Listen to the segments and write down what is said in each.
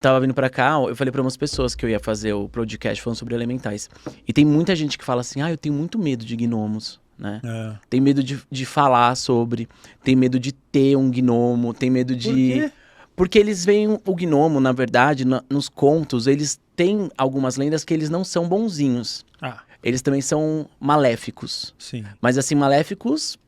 tava vindo pra cá, eu falei pra umas pessoas que eu ia fazer o podcast falando sobre elementais. E tem muita gente que fala assim, eu tenho muito medo de gnomos, né? Tem medo de falar sobre, tem medo de ter um gnomo, tem medo de... Por quê? Porque eles veem o gnomo, na verdade, nos contos, eles têm algumas lendas que eles não são bonzinhos. Eles também são maléficos. Sim. Mas assim, maléficos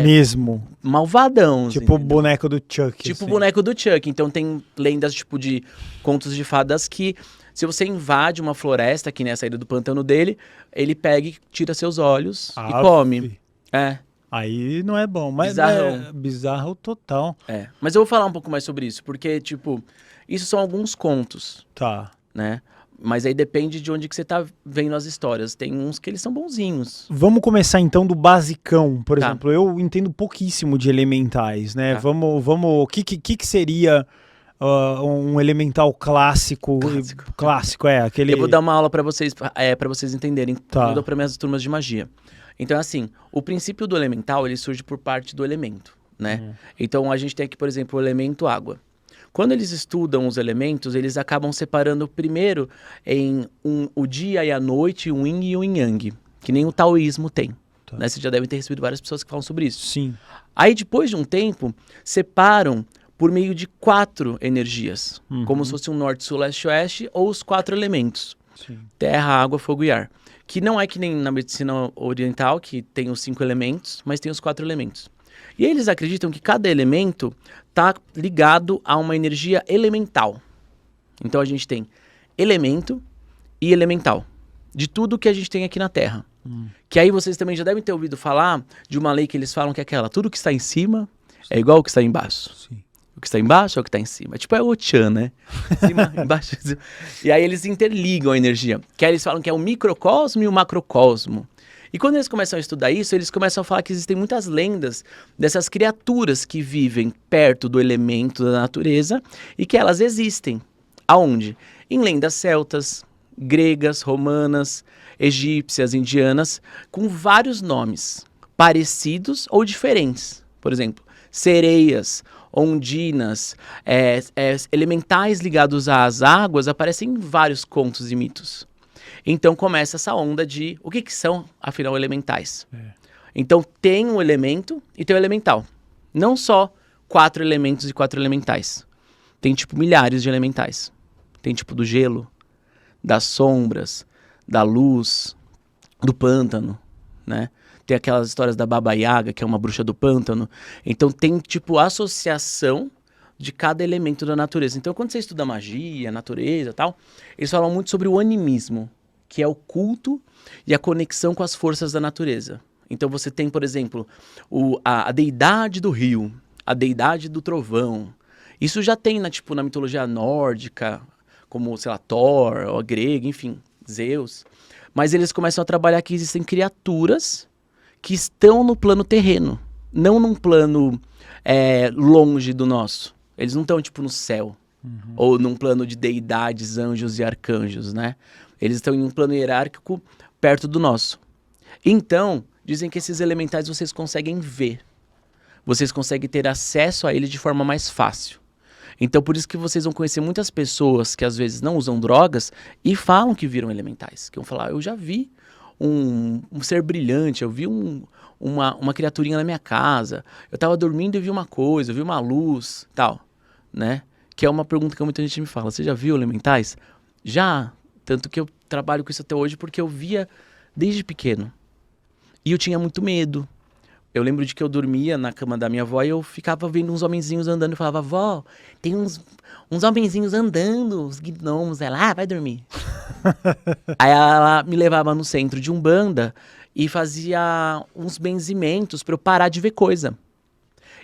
Mesmo. malvadão. Tipo o entendeu? boneco do Chuck. Tipo o assim. boneco do Chuck. Então tem lendas, tipo, de contos de fadas que, se você invade uma floresta, que nem a saída do pântano dele, ele pega e tira seus olhos e Aff. come. É, Aí não é bom, mas Bizarrão. é bizarro total. é. Mas eu vou falar um pouco mais sobre isso, porque, tipo, isso são alguns contos, Tá. né? Mas aí depende de onde que você tá vendo as histórias. Tem uns que eles são bonzinhos. Vamos começar então do basicão. Por Tá. exemplo, eu entendo pouquíssimo de elementais, né? Tá. Vamos. O que seria um elemental clássico? Clássico. Aquele. Eu vou dar uma aula pra vocês, para vocês entenderem. Tá. Eu dou para minhas turmas de magia. Então, assim, o princípio do elemental, ele surge por parte do elemento, né? Então, a gente tem aqui, por exemplo, o elemento água. Quando eles estudam os elementos, eles acabam separando primeiro em o dia e a noite, o yin e o yang, que nem o taoísmo tem. Tá. Né? Vocês já devem ter recebido várias pessoas que falam sobre isso. Sim. Aí, depois de um tempo, separam por meio de 4 energias, como se fosse um norte, sul, leste, oeste, ou os 4 elementos. Sim. Terra, água, fogo e ar. Que não é que nem na medicina oriental, que tem os 5 elementos, mas tem os 4 elementos. E eles acreditam que cada elemento está ligado a uma energia elemental. Então a gente tem elemento e elemental. De tudo que a gente tem aqui na Terra. Que aí vocês também já devem ter ouvido falar de uma lei que eles falam que é aquela, tudo que está em cima é igual ao que está embaixo. Sim. O que está embaixo é o que está em cima. Tipo, é o Chan, né? Cima, embaixo, cima. E aí eles interligam a energia. Que aí eles falam que é o microcosmo e o macrocosmo. E quando eles começam a estudar isso, eles começam a falar que existem muitas lendas dessas criaturas que vivem perto do elemento da natureza e que elas existem. Aonde? Em lendas celtas, gregas, romanas, egípcias, indianas, com vários nomes, parecidos ou diferentes. Por exemplo, sereias, ondinas, elementais ligados às águas aparecem em vários contos e mitos. Então começa essa onda de o que são, afinal, elementais. Então tem um elemento e tem o elemental. Não só 4 elementos e 4 elementais. Tem tipo milhares de elementais. Tem tipo do gelo, das sombras, da luz, do pântano, né? Tem aquelas histórias da Baba Yaga, que é uma bruxa do pântano. Então tem tipo associação de cada elemento da natureza. Então quando você estuda magia, natureza e tal, eles falam muito sobre o animismo, que é o culto e a conexão com as forças da natureza. Então você tem, por exemplo, a deidade do rio, a deidade do trovão. Isso já tem na mitologia nórdica, como, sei lá, Thor, ou a grega, enfim, Zeus. Mas eles começam a trabalhar que existem criaturas que estão no plano terreno, não num plano longe do nosso. Eles não estão, tipo, no céu, ou num plano de deidades, anjos e arcanjos, né? Eles estão em um plano hierárquico perto do nosso. Então, dizem que esses elementais vocês conseguem ver. Vocês conseguem ter acesso a eles de forma mais fácil. Então, por isso que vocês vão conhecer muitas pessoas que às vezes não usam drogas e falam que viram elementais. Que vão falar, eu já vi um ser brilhante, eu vi uma criaturinha na minha casa, eu tava dormindo e vi uma coisa, eu vi uma luz, tal, né? Que é uma pergunta que muita gente me fala, você já viu elementais? Já, tanto que eu trabalho com isso até hoje porque eu via desde pequeno. E eu tinha muito medo. Eu lembro de que eu dormia na cama da minha avó e eu ficava vendo uns homenzinhos andando e falava, vó, tem uns homenzinhos andando, os gnomos. Ela, vai dormir. Aí ela me levava no centro de Umbanda e fazia uns benzimentos pra eu parar de ver coisa.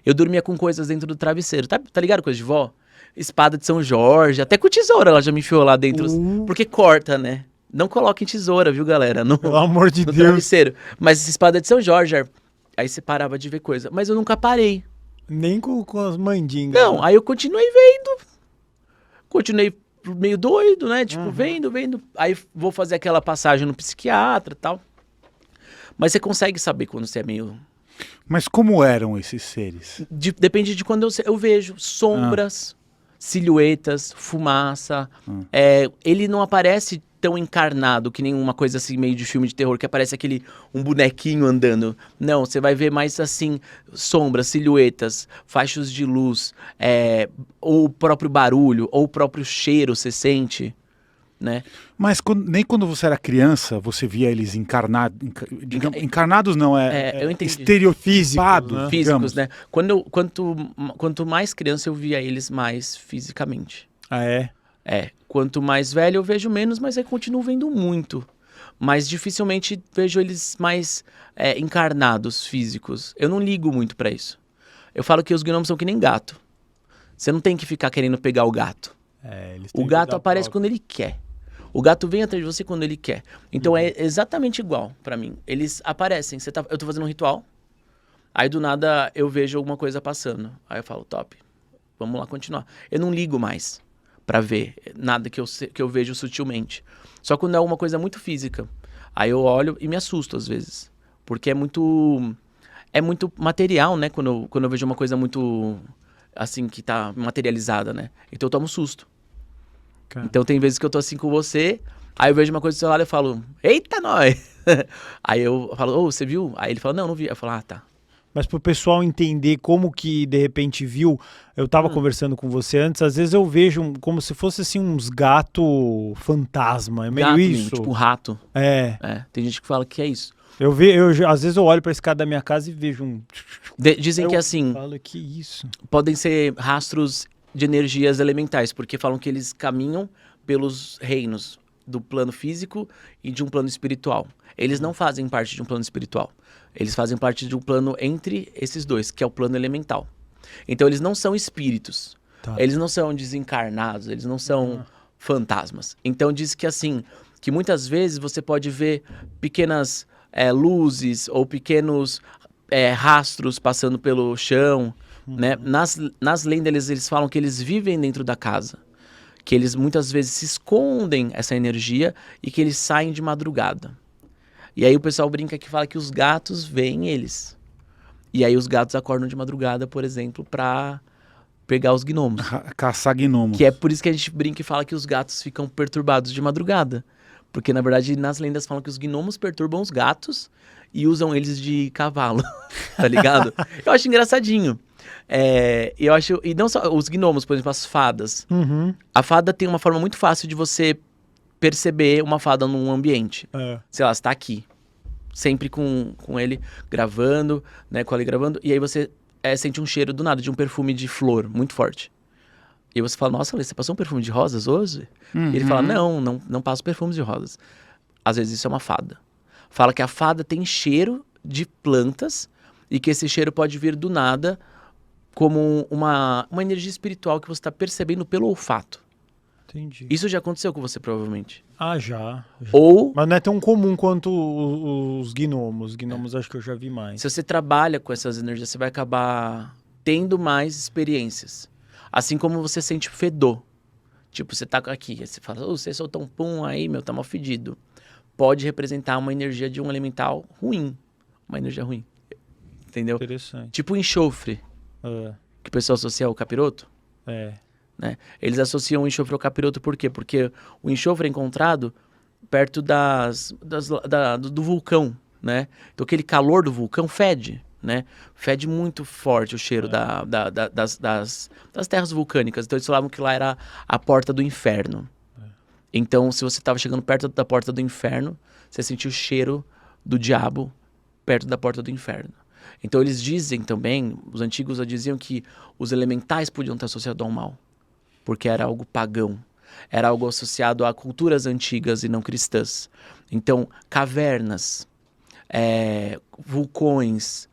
Eu dormia com coisas dentro do travesseiro. Tá ligado coisa de vó? Espada de São Jorge, até com tesoura ela já me enfiou lá dentro. Porque corta, né? Não coloquem tesoura, viu, galera? Pelo amor de no Deus. travesseiro. Mas essa espada de São Jorge... Aí você parava de ver coisa. Mas eu nunca parei. Nem com as mandingas. Não, aí eu continuei vendo. Continuei meio doido, né? Tipo, vendo. Aí vou fazer aquela passagem no psiquiatra e tal. Mas você consegue saber quando você é meio... Mas como eram esses seres? Depende de quando eu vejo. Sombras. silhuetas, fumaça. Ele não aparece tão encarnado que nem uma coisa assim meio de filme de terror, que aparece um bonequinho andando. Não, você vai ver mais assim, sombras, silhuetas, fachos de luz, ou o próprio barulho, ou o próprio cheiro você sente, né? Mas nem quando você era criança, você via eles encarnados. Encarnados não, eu entendi. Estereotipados, né? Físicos, né? Quanto mais criança eu via eles mais fisicamente. Ah, é? Quanto mais velho eu vejo menos, mas eu continuo vendo muito. Mas dificilmente vejo eles mais encarnados, físicos. Eu não ligo muito pra isso. Eu falo que os gnomos são que nem gato. Você não tem que ficar querendo pegar o gato. O gato aparece quando ele quer. O gato vem atrás de você quando ele quer. Então é exatamente igual pra mim. Eles aparecem. Eu tô fazendo um ritual. Aí do nada eu vejo alguma coisa passando. Aí eu falo, top. Vamos lá continuar. Eu não ligo mais pra ver nada que eu vejo sutilmente. Só quando é alguma coisa muito física. Aí eu olho e me assusto às vezes. Porque é muito material, né? Quando eu vejo uma coisa muito, assim, que tá materializada, né? Então eu tomo susto. Cara. Então tem vezes que eu tô assim com você, aí eu vejo uma coisa do seu lado e eu falo, eita, nós! Aí eu falo, você viu? Aí ele fala, não vi. Aí eu falo, tá. Mas pro pessoal entender como que de repente viu, eu tava conversando com você antes, às vezes eu vejo como se fosse assim uns gato fantasma, é meio Gato, isso. tipo rato. Tem gente que fala que é isso. Às vezes eu olho pra escada da minha casa e vejo um... Dizem que assim, falo, que isso? podem ser rastros de energias elementais, porque falam que eles caminham pelos reinos do plano físico e de um plano espiritual. Eles não fazem parte de um plano espiritual. Eles fazem parte de um plano entre esses dois, que é o plano elemental. Então eles não são espíritos. Tá. Eles não são desencarnados, eles não são fantasmas. Então diz que assim, que muitas vezes você pode ver pequenas luzes ou pequenos rastros passando pelo chão, né? Nas lendas eles falam que eles vivem dentro da casa. Que eles muitas vezes se escondem essa energia e que eles saem de madrugada. E aí o pessoal brinca que fala que os gatos veem eles. E aí os gatos acordam de madrugada, por exemplo, pra pegar os gnomos. Caçar gnomos. Que é por isso que a gente brinca e fala que os gatos ficam perturbados de madrugada. Porque, na verdade, nas lendas falam que os gnomos perturbam os gatos e usam eles de cavalo, tá ligado? Eu acho engraçadinho. Eu acho... E não só os gnomos, por exemplo, as fadas. A fada tem uma forma muito fácil de você perceber uma fada num ambiente. Sei lá, você tá aqui. Sempre com ele gravando, né? Com ela gravando. E aí você sente um cheiro do nada, de um perfume de flor muito forte. E você fala, nossa, você passou um perfume de rosas hoje? E ele fala, não passo perfumes de rosas. Às vezes isso é uma fada. Fala que a fada tem cheiro de plantas e que esse cheiro pode vir do nada como uma energia espiritual que você está percebendo pelo olfato. Entendi. Isso já aconteceu com você, provavelmente. Ah, já. Ou, Mas não é tão comum quanto os gnomos. Os gnomos acho que eu já vi mais. se você trabalha com essas energias, você vai acabar tendo mais experiências. Assim como você sente fedor. Tipo, você tá aqui, aí você fala, você soltou um pum aí, tá mal fedido. Pode representar uma energia de um elemental ruim. Uma energia ruim. Entendeu? Interessante. Tipo enxofre, que o pessoal associa ao capiroto. Né? Eles associam o enxofre ao capiroto por quê? Porque o enxofre é encontrado perto do vulcão, né? Então aquele calor do vulcão fede, né? Fede muito forte o cheiro das terras vulcânicas. Então eles falavam que lá era a porta do inferno. Então se você estava chegando perto da porta do inferno, você sentia o cheiro do diabo perto da porta do inferno. Então eles dizem também, os antigos diziam que os elementais podiam estar associados ao mal. Porque era algo pagão, era algo associado a culturas antigas e não cristãs. Então, cavernas, vulcões,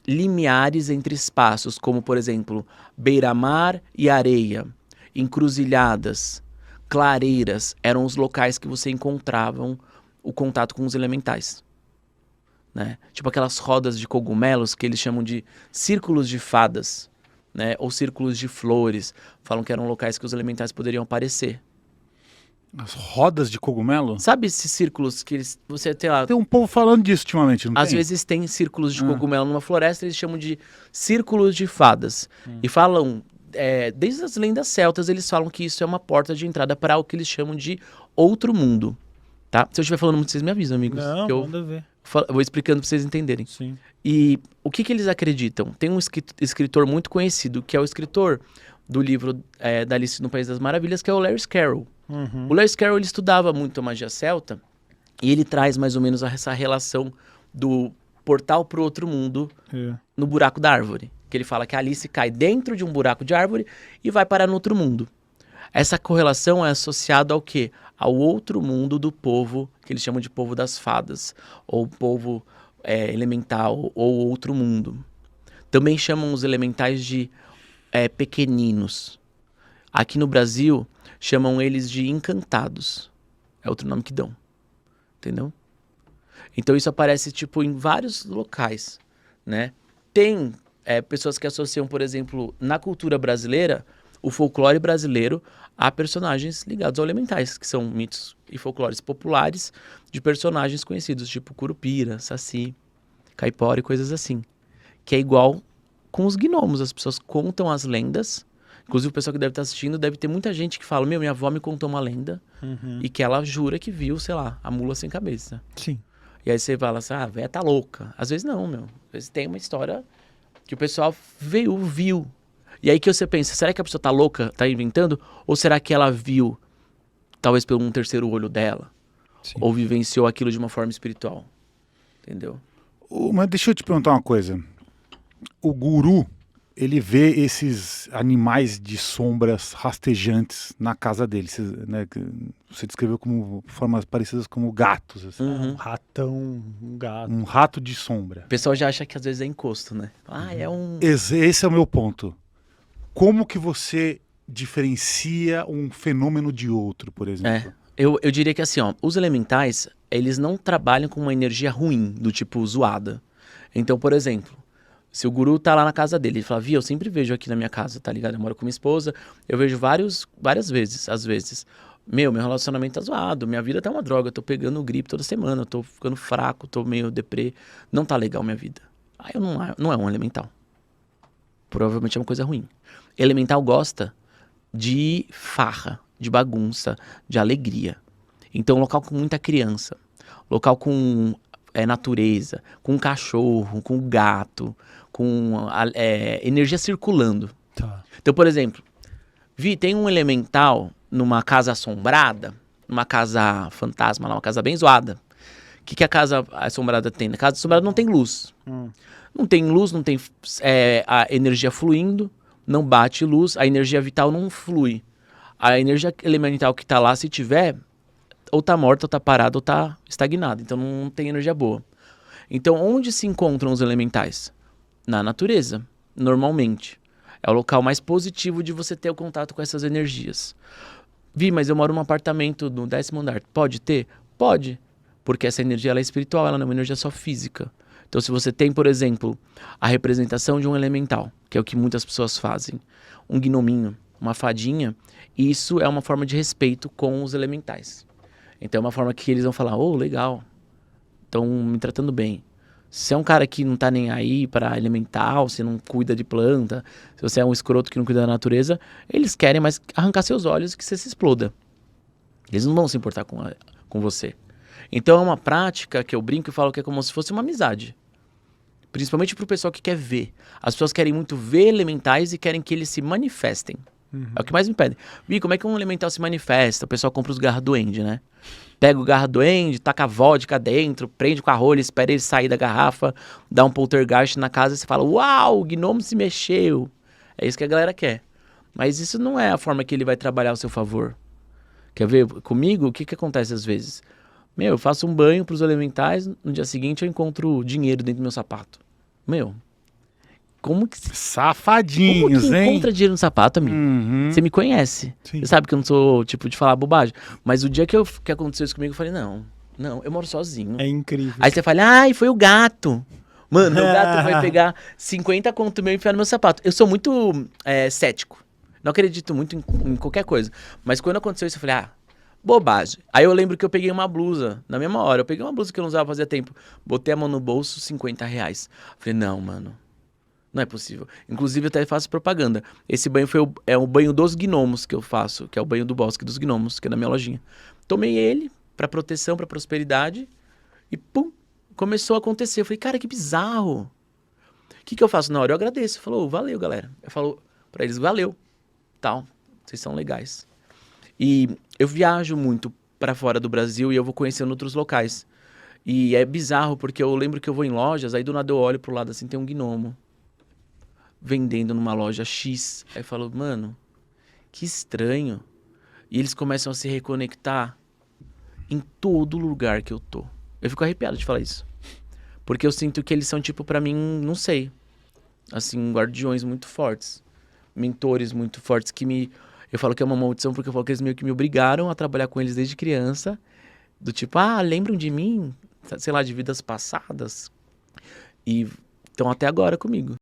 limiares entre espaços, como, por exemplo, beira-mar e areia, encruzilhadas, clareiras, eram os locais que você encontrava o contato com os elementais. Né? Tipo aquelas rodas de cogumelos que eles chamam de círculos de fadas. Né? Ou círculos de flores. Falam que eram locais que os elementais poderiam aparecer. As rodas de cogumelo? Sabe esses círculos que você tem lá? Tem um povo falando disso ultimamente, não Às tem? vezes tem círculos de cogumelo numa floresta, eles chamam de círculos de fadas. E falam desde as lendas celtas, eles falam que isso é uma porta de entrada para o que eles chamam de outro mundo, tá? Se eu estiver falando muito, vocês me avisam, amigos. Não, que eu manda ver. vou explicando para vocês entenderem. Sim. E o que eles acreditam? Tem um escritor muito conhecido, que é o escritor do livro da Alice no País das Maravilhas, que é o Lewis Carroll. Uhum. O Lewis Carroll, ele estudava muito a magia celta, e ele traz mais ou menos essa relação do portal para o outro mundo no buraco da árvore. Que ele fala que a Alice cai dentro de um buraco de árvore e vai parar no outro mundo. Essa correlação é associada ao quê? Ao outro mundo do povo, que eles chamam de povo das fadas, ou povo elemental, ou outro mundo. Também chamam os elementais de pequeninos. Aqui no Brasil, chamam eles de encantados. É outro nome que dão. Entendeu? Então isso aparece tipo em vários locais, né? Tem pessoas que associam, por exemplo, na cultura brasileira, o folclore brasileiro a personagens ligados aos elementais, que são mitos e folclores populares de personagens conhecidos, tipo Curupira, Saci, Caipora e coisas assim. Que é igual com os gnomos, as pessoas contam as lendas. Inclusive o pessoal que deve estar assistindo, deve ter muita gente que fala, minha avó me contou uma lenda e que ela jura que viu, sei lá, a mula sem cabeça. Sim. E aí você fala assim, a véia tá louca. Às vezes não, meu. Às vezes tem uma história que o pessoal viu. E aí que você pensa, será que a pessoa tá louca, tá inventando? Ou será que ela viu, talvez pelo um terceiro olho dela? Sim. Ou vivenciou aquilo de uma forma espiritual? Entendeu? Mas deixa eu te perguntar uma coisa. O guru, ele vê esses animais de sombras rastejantes na casa dele, né? Você descreveu como formas parecidas como gatos. Assim. Um ratão, um gato. Um rato de sombra. O pessoal já acha que às vezes é encosto, né? É um... Esse é o meu ponto. Como que você diferencia um fenômeno de outro, por exemplo? Eu diria que assim, ó, os elementais, eles não trabalham com uma energia ruim, do tipo zoada. Então, por exemplo, se o guru tá lá na casa dele, ele fala, eu sempre vejo aqui na minha casa, tá ligado? Eu moro com minha esposa, eu vejo várias vezes, às vezes. Meu relacionamento tá zoado, minha vida tá uma droga, eu tô pegando gripe toda semana, eu tô ficando fraco, tô meio deprê, não tá legal minha vida. Aí não é um elemental. Provavelmente é uma coisa ruim. Elemental gosta de farra, de bagunça, de alegria. Então, local com muita criança, local com natureza, com cachorro, com gato, com energia circulando. Tá. Então, por exemplo, tem um elemental numa casa assombrada, numa casa fantasma, uma casa bem zoada. O que a casa assombrada tem? Na casa assombrada não tem luz. Não tem luz, não tem a energia fluindo, não bate luz, a energia vital não flui. A energia elemental que tá lá, se tiver, ou tá morta, ou tá parada, ou tá estagnada. Então não tem energia boa. Então onde se encontram os elementais? Na natureza, normalmente. É o local mais positivo de você ter o contato com essas energias. Mas eu moro num apartamento no 10º andar. Pode ter? Pode. Porque essa energia ela é espiritual, ela não é uma energia só física. Então se você tem, por exemplo, a representação de um elemental, que é o que muitas pessoas fazem, um gnominho, uma fadinha, isso é uma forma de respeito com os elementais. Então é uma forma que eles vão falar, legal, estão me tratando bem. Se é um cara que não tá nem aí para elemental, se não cuida de planta, se você é um escroto que não cuida da natureza, eles querem mais arrancar seus olhos e que você se exploda. Eles não vão se importar com você. Então é uma prática que eu brinco e falo que é como se fosse uma amizade. Principalmente pro pessoal que quer ver. As pessoas querem muito ver elementais e querem que eles se manifestem. É o que mais me pedem. Como é que um elemental se manifesta? O pessoal compra os garra duende, né? Pega o garra duende, taca a vodka dentro, prende com a rolha, espera ele sair da garrafa, dá um poltergeist na casa e você fala, uau, o gnomo se mexeu. É isso que a galera quer. Mas isso não é a forma que ele vai trabalhar ao seu favor. Quer ver? Comigo, o que acontece às vezes? Eu faço um banho pros elementais, no dia seguinte eu encontro dinheiro dentro do meu sapato. Como que... Safadinhos, como que hein? encontra dinheiro no sapato, amigo? Você me conhece. Sim. Você sabe que eu não sou, tipo, de falar bobagem. Mas o dia que aconteceu isso comigo, eu falei, não, eu moro sozinho. É incrível. Aí você fala, foi o gato. Mano, meu gato vai pegar 50 conto meu e enfiar no meu sapato. Eu sou muito cético. Não acredito muito em qualquer coisa. Mas quando aconteceu isso, eu falei, bobagem. Aí eu lembro que eu peguei uma blusa, na mesma hora. Eu peguei uma blusa que eu não usava fazia tempo. Botei a mão no bolso, R$50. Falei, não, mano. Não é possível. Inclusive, eu até faço propaganda. Esse banho é o banho dos gnomos que eu faço, que é o banho do Bosque dos Gnomos, que é na minha lojinha. Tomei ele pra proteção, pra prosperidade, e pum, começou a acontecer. Eu falei, cara, que bizarro. O que eu faço na hora? Eu agradeço. Falou, valeu, galera. Eu falo pra eles, valeu, tal, vocês são legais. E eu viajo muito pra fora do Brasil e eu vou conhecendo outros locais. E é bizarro, porque eu lembro que eu vou em lojas, aí do nada eu olho pro lado assim, tem um gnomo vendendo numa loja X. Aí eu falo, mano, que estranho. E eles começam a se reconectar em todo lugar que eu tô. Eu fico arrepiado de falar isso. Porque eu sinto que eles são, tipo, pra mim, não sei, assim, guardiões muito fortes. Mentores muito fortes que me... Eu falo que é uma maldição porque eu falo que eles meio que me obrigaram a trabalhar com eles desde criança. Do tipo, lembram de mim? Sei lá, de vidas passadas. E estão até agora comigo.